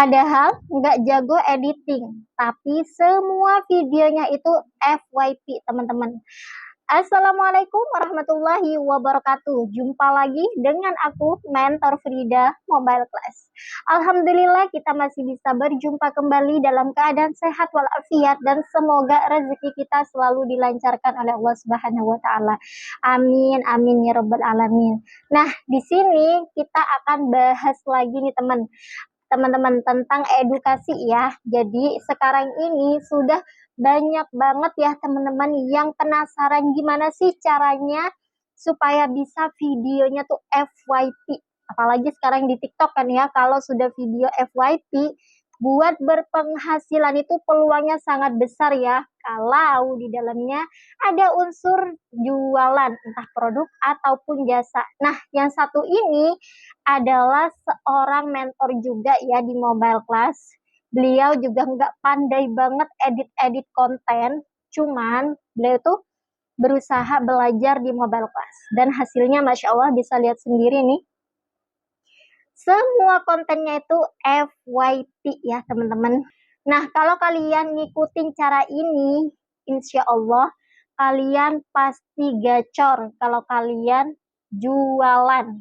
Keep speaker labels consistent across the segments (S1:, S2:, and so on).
S1: Padahal nggak jago editing, tapi semua videonya itu FYP teman-teman. Assalamualaikum warahmatullahi wabarakatuh. Jumpa lagi dengan aku, Mentor Frida Mobile Class. Alhamdulillah kita masih bisa berjumpa kembali dalam keadaan sehat walafiat dan semoga rezeki kita selalu dilancarkan oleh Allah Subhanahu wa taala. Amin amin ya rabbal alamin. Nah, di sini kita akan bahas lagi nih teman-teman tentang edukasi ya. Jadi sekarang ini sudah banyak banget ya teman-teman yang penasaran gimana sih caranya supaya bisa videonya tuh FYP. Apalagi sekarang di TikTok kan ya, kalau sudah video FYP buat berpenghasilan itu peluangnya sangat besar ya. Kalau di dalamnya ada unsur jualan entah produk ataupun jasa. Nah, yang satu ini adalah seorang mentor juga ya di Mobile Class. Beliau juga nggak pandai banget edit-edit konten, cuman beliau tuh berusaha belajar di Mobile Class. Dan hasilnya Masya Allah bisa lihat sendiri nih. Semua kontennya itu FYP ya teman-teman. Nah, kalau kalian ngikutin cara ini, insya Allah kalian pasti gacor kalau kalian jualan.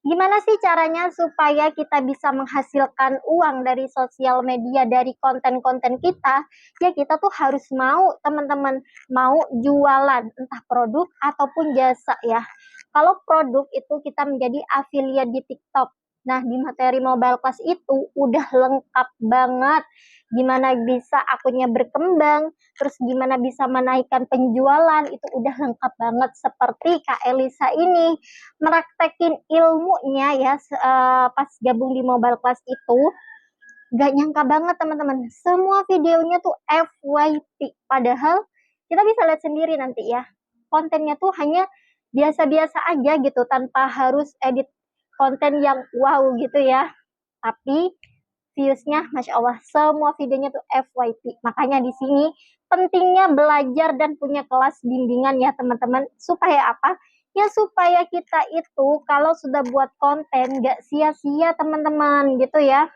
S1: Gimana sih caranya supaya kita bisa menghasilkan uang dari sosial media, dari konten-konten kita? Ya kita tuh harus mau teman-teman, mau jualan entah produk ataupun jasa ya. Kalau produk itu kita menjadi affiliate di TikTok. Nah, di materi Mobile Class itu udah lengkap banget. Gimana bisa akunnya berkembang, terus gimana bisa menaikkan penjualan, itu udah lengkap banget. Seperti Kak Elisa ini meraktekin ilmunya ya pas gabung di Mobile Class itu gak nyangka banget teman-teman, semua videonya tuh FYP, padahal kita bisa lihat sendiri nanti ya, kontennya tuh hanya biasa-biasa aja gitu tanpa harus edit konten yang wow gitu ya, tapi viewsnya Masya Allah semua videonya tuh FYP. Makanya di sini pentingnya belajar dan punya kelas bimbingan ya teman-teman, supaya apa ya, supaya kita itu kalau sudah buat konten gak sia-sia teman-teman gitu ya.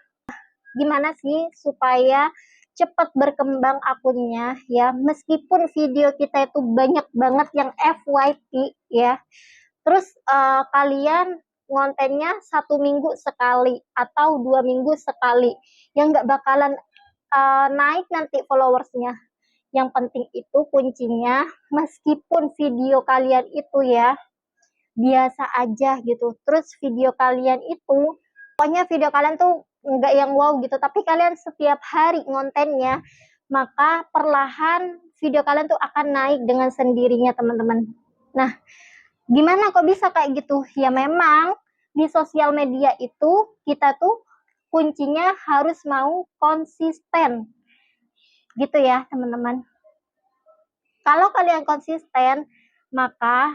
S1: Gimana sih supaya cepat berkembang akunnya ya, meskipun video kita itu banyak banget yang FYP ya, terus kalian kontennya 1 minggu sekali atau 2 minggu sekali, yang nggak bakalan naik nanti followersnya. Yang penting itu kuncinya, meskipun video kalian itu ya biasa aja gitu, terus video kalian itu pokoknya video kalian tuh nggak yang wow gitu, tapi kalian setiap hari ngontennya, maka perlahan video kalian tuh akan naik dengan sendirinya teman-teman. Nah, gimana kok bisa kayak gitu? Ya memang di sosial media itu kita tuh kuncinya harus mau konsisten gitu ya teman-teman. Kalau kalian konsisten, maka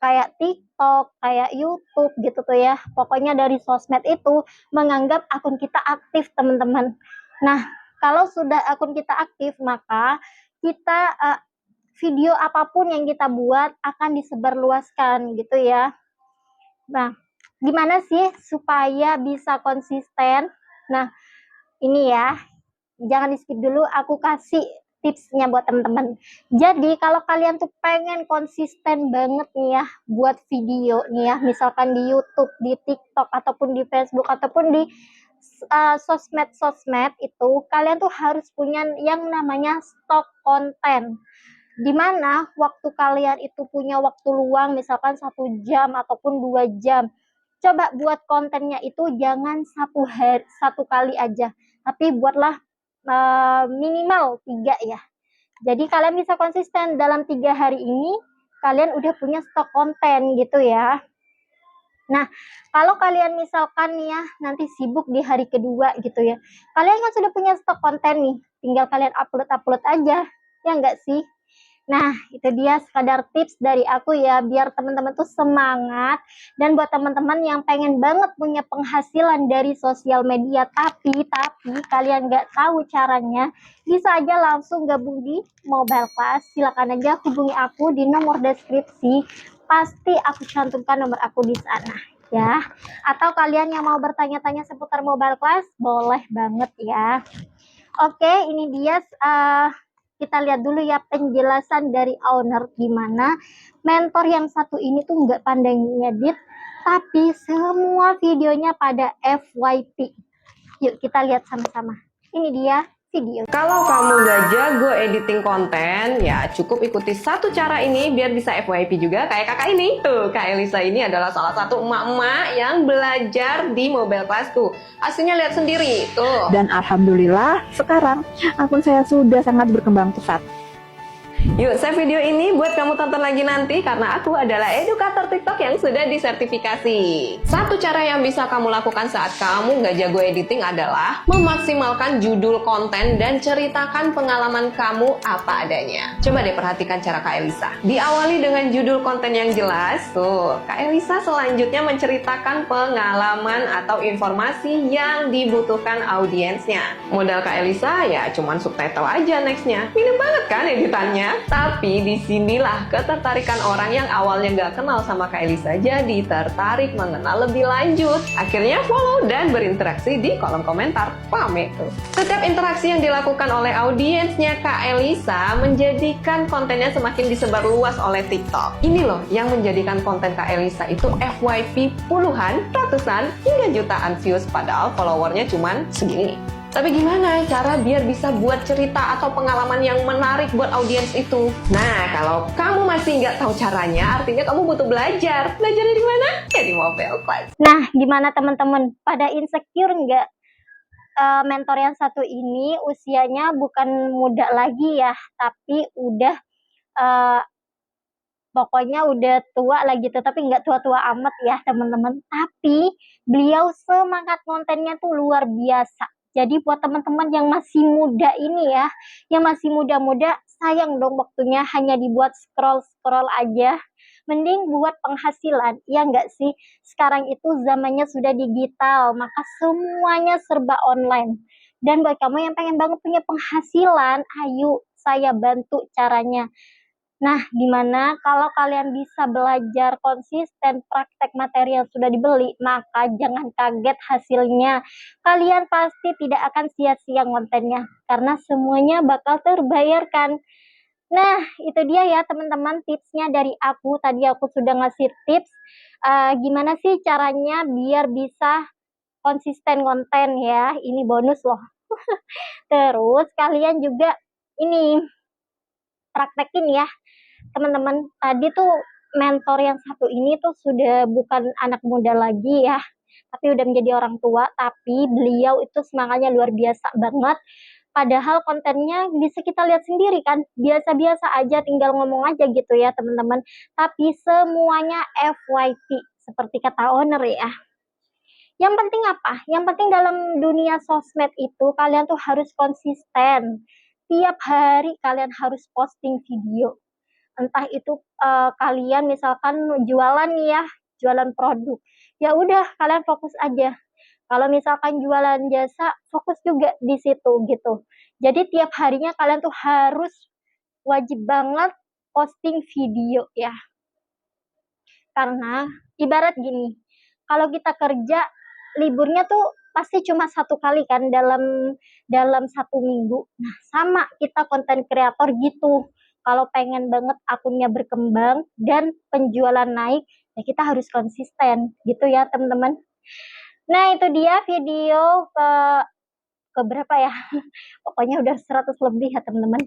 S1: kayak TikTok, kayak YouTube gitu tuh ya, pokoknya dari sosmed itu menganggap akun kita aktif teman-teman. Nah, kalau sudah akun kita aktif, maka kita video apapun yang kita buat akan disebarluaskan gitu ya. Nah, gimana sih supaya bisa konsisten? Nah, ini ya, jangan di skip dulu, aku kasih tipsnya buat teman-teman. Jadi kalau kalian tuh pengen konsisten banget nih ya buat video nih ya, misalkan di YouTube, di TikTok, ataupun di Facebook, ataupun di sosmed itu, kalian tuh harus punya yang namanya stok konten, dimana waktu kalian itu punya waktu luang misalkan 1 jam ataupun 2 jam, coba buat kontennya itu jangan satu kali aja, tapi buatlah minimal 3 ya. Jadi kalian bisa konsisten dalam 3 hari ini, kalian udah punya stok konten gitu ya. Nah, kalau kalian misalkan ya nanti sibuk di hari kedua gitu ya, kalian kan sudah punya stok konten nih, tinggal kalian upload aja, ya enggak sih? Nah, itu dia sekadar tips dari aku ya, biar teman-teman tuh semangat. Dan buat teman-teman yang pengen banget punya penghasilan dari sosial media, tapi kalian nggak tahu caranya, bisa aja langsung gabung di Mobile Class. Silakan aja hubungi aku di nomor deskripsi, pasti aku cantumkan nomor aku di sana. ya. Atau kalian yang mau bertanya-tanya seputar mobile class, boleh banget ya. Oke, ini dia kita lihat dulu ya penjelasan dari owner gimana mentor yang satu ini tuh nggak pandai ngedit, tapi semua videonya pada FYP. Yuk kita lihat sama-sama. Ini dia video.
S2: Kalau kamu nggak jago editing konten, ya cukup ikuti satu cara ini biar bisa FYP juga kayak kakak ini. Tuh, Kak Elisa ini adalah salah satu emak-emak yang belajar di Mobile Class tuh. Hasilnya lihat sendiri, tuh.
S3: Dan alhamdulillah sekarang akun saya sudah sangat berkembang pesat.
S2: Yuk, save video ini buat kamu tonton lagi nanti karena aku adalah edukator TikTok yang sudah disertifikasi. Satu cara yang bisa kamu lakukan saat kamu nggak jago editing adalah memaksimalkan judul konten dan ceritakan pengalaman kamu apa adanya. Coba deh perhatikan cara Kak Elisa. Diawali dengan judul konten yang jelas, tuh, Kak Elisa selanjutnya menceritakan pengalaman atau informasi yang dibutuhkan audiensnya. Modal Kak Elisa ya cuman subtitle aja nextnya. Minim banget kan editannya? Tapi disinilah ketertarikan orang yang awalnya nggak kenal sama Kak Elisa jadi tertarik mengenal lebih lanjut. Akhirnya follow dan berinteraksi di kolom komentar. Paham itu? Setiap interaksi yang dilakukan oleh audiensnya Kak Elisa menjadikan kontennya semakin disebar luas oleh TikTok. Ini loh yang menjadikan konten Kak Elisa itu FYP puluhan, ratusan, hingga jutaan views padahal followernya cuman segini. Tapi gimana cara biar bisa buat cerita atau pengalaman yang menarik buat audiens itu? Nah, kalau kamu masih nggak tahu caranya, artinya kamu butuh belajar. Belajarnya di mana? Ya di Mobile Class.
S1: Nah, gimana teman-teman? Pada insecure nggak? Mentor yang satu ini usianya bukan muda lagi ya, tapi udah pokoknya udah tua lah gitu, tapi nggak tua-tua amat ya teman-teman. Tapi beliau semangat kontennya tuh luar biasa. Jadi buat teman-teman yang masih muda ini ya, yang masih muda-muda, sayang dong waktunya hanya dibuat scroll-scroll aja. Mending buat penghasilan, ya nggak sih? Sekarang itu zamannya sudah digital, maka semuanya serba online. Dan buat kamu yang pengen banget punya penghasilan, ayo saya bantu caranya. Nah, gimana kalau kalian bisa belajar konsisten praktek materi yang sudah dibeli, maka jangan kaget hasilnya. Kalian pasti tidak akan sia-sia kontennya, karena semuanya bakal terbayarkan. Nah, itu dia ya teman-teman tipsnya dari aku. Tadi aku sudah ngasih tips, gimana sih caranya biar bisa konsisten konten ya. Ini bonus loh. Terus kalian juga ini praktekin ya teman-teman. Tadi tuh mentor yang satu ini tuh sudah bukan anak muda lagi ya, tapi udah menjadi orang tua, tapi beliau itu semangatnya luar biasa banget. Padahal kontennya bisa kita lihat sendiri kan, biasa-biasa aja, tinggal ngomong aja gitu ya teman-teman. Tapi semuanya FYP, seperti kata owner ya. Yang penting apa? Yang penting dalam dunia sosmed itu kalian tuh harus konsisten. Tiap hari kalian harus posting video. Entah itu kalian misalkan jualan nih ya, jualan produk. Ya udah kalian fokus aja. Kalau misalkan jualan jasa, fokus juga di situ gitu. Jadi tiap harinya kalian tuh harus wajib banget posting video ya. Karena ibarat gini, kalau kita kerja liburnya tuh pasti cuma satu kali kan dalam satu minggu. Nah, sama kita konten kreator gitu. Kalau pengen banget akunnya berkembang dan penjualan naik, ya kita harus konsisten gitu ya teman-teman. Nah, itu dia video ke berapa ya? Pokoknya udah 100 lebih ya teman-teman.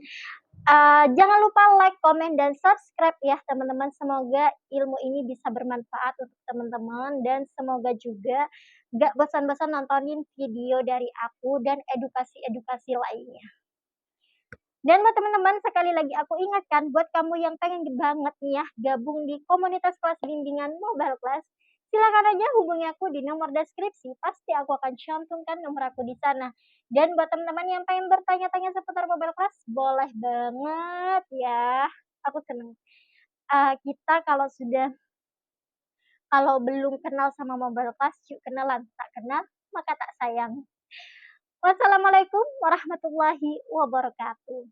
S1: Jangan lupa like, komen, dan subscribe ya teman-teman. Semoga ilmu ini bisa bermanfaat untuk teman-teman dan semoga juga gak bosan-bosan nontonin video dari aku dan edukasi-edukasi lainnya. Dan buat teman-teman, sekali lagi aku ingatkan buat kamu yang pengen banget nih ya gabung di komunitas kelas bimbingan Mobile Class, silakan aja hubungi aku di nomor deskripsi, pasti aku akan cantumkan nomor aku di sana. Dan buat teman-teman yang pengen bertanya-tanya seputar Mobile Class, boleh banget ya. Aku seneng. Kita kalau belum kenal sama Mobile Class, yuk kenalan. Tak kenal, maka tak sayang. Wassalamualaikum warahmatullahi wabarakatuh.